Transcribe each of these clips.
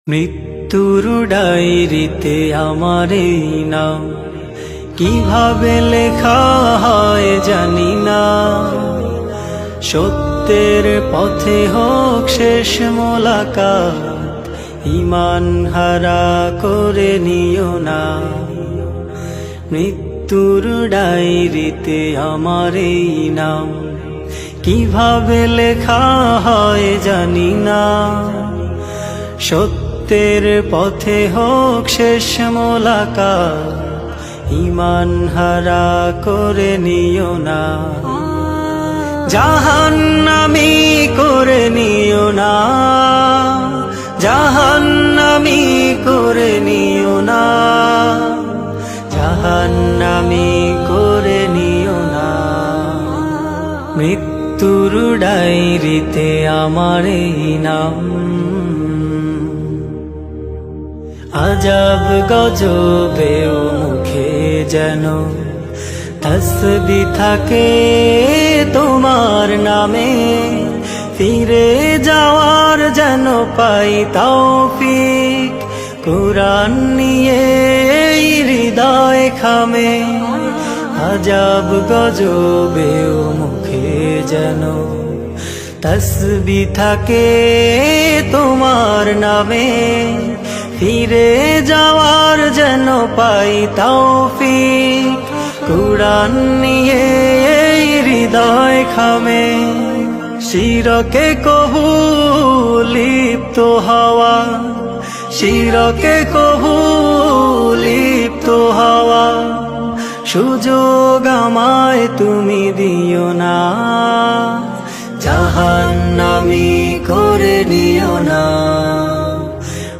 মৃত্যুর ডায়েরিতে আমার এই নাম কিভাবে লেখা হয় জানি না। সত্যের পথে হোক শেষ মোলাকাত, ঈমান হারা করে নিও না। মৃত্যুর ডায়েরিতে আমার এই নাম কিভাবে লেখা হয় জানি না। সত্যের পথে হোক শেষ মোলাকাত, ঈমান হারা করে নিও না। জাহান্নামী করে নিও না, জাহান্নামী করে নিও না, জাহান্নামী করে নিও না। মৃত্যুর ডায়েরিতে আমার এই নাম। আজাব গজবেও মুখে যেন তসবিহ থাকে তোমার নামে। ফিরে যাওয়ার যেন পাই তৌফিক, কুরআন নিয়ে এই হৃদয় খামে। আজাব গজবেও মুখে যেন তসবিহ থাকে তোমার নামে। ফিরে যাওয়ার যেন পাই তৌফিক, কুরআন নিয়ে এই হৃদয় খামে। শিরকে কবু লিপ্ত হওয়া, শিরকে কবু লিপ্ত হওয়া সুযোগ আমায় তুমি দিও না। জাহান্নামী করে নিও না।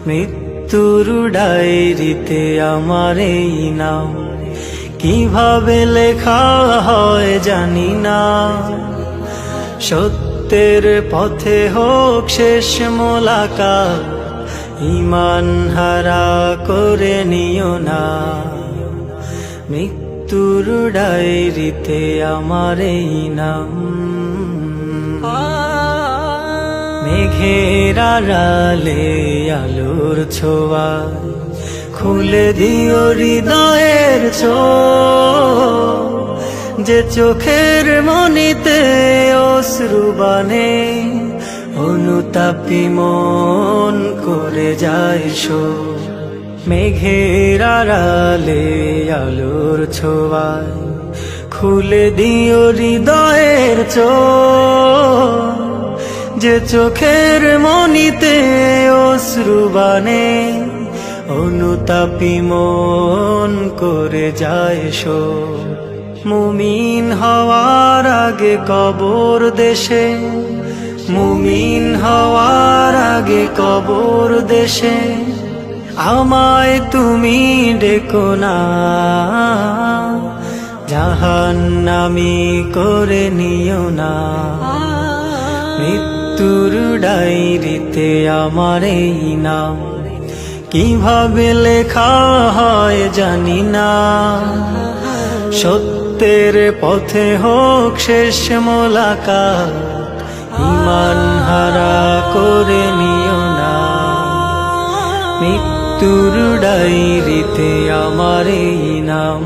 মৃত্যুর ডায়েরিতে আমার এই নাম কিভাবে লেখা হয় জানি না। সত্যের পথে হোক শেষ মোলাকাত, ঈমান হারা করে নিও না। মৃত্যুর ডায়েরিতে আমার এই নাম। মেঘের আড়ালে আলোর ছোঁয়া, খুলে দিও হৃদয়ের চোখ। যে চোখের মনিতে অশ্রুবাণে অনুতাপী মন করে যায় শোক। মেঘের আড়ালে আলোর ছোঁয়ায় খুলে দিও হৃদয়ের চোখ। যে চোখের মনিতে অশ্রুবাণে অনুতাপী মন করে যায় শোক। মুমিন হওয়ার আগে কবর দেশে, মুমিন হওয়ার আগে কবর দেশে আমায় তুমি ডেকো না। জাহান্নামী করে নিও না। মৃত্যুর ডায়েরিতে আমার এই নাম কিভাবে লেখা হয় জানি না। সত্যের পথে হোক শেষ মোলাকাত, ঈমান হারা করে নিও না। মৃত্যুর ডায়েরিতে আমার এই নাম।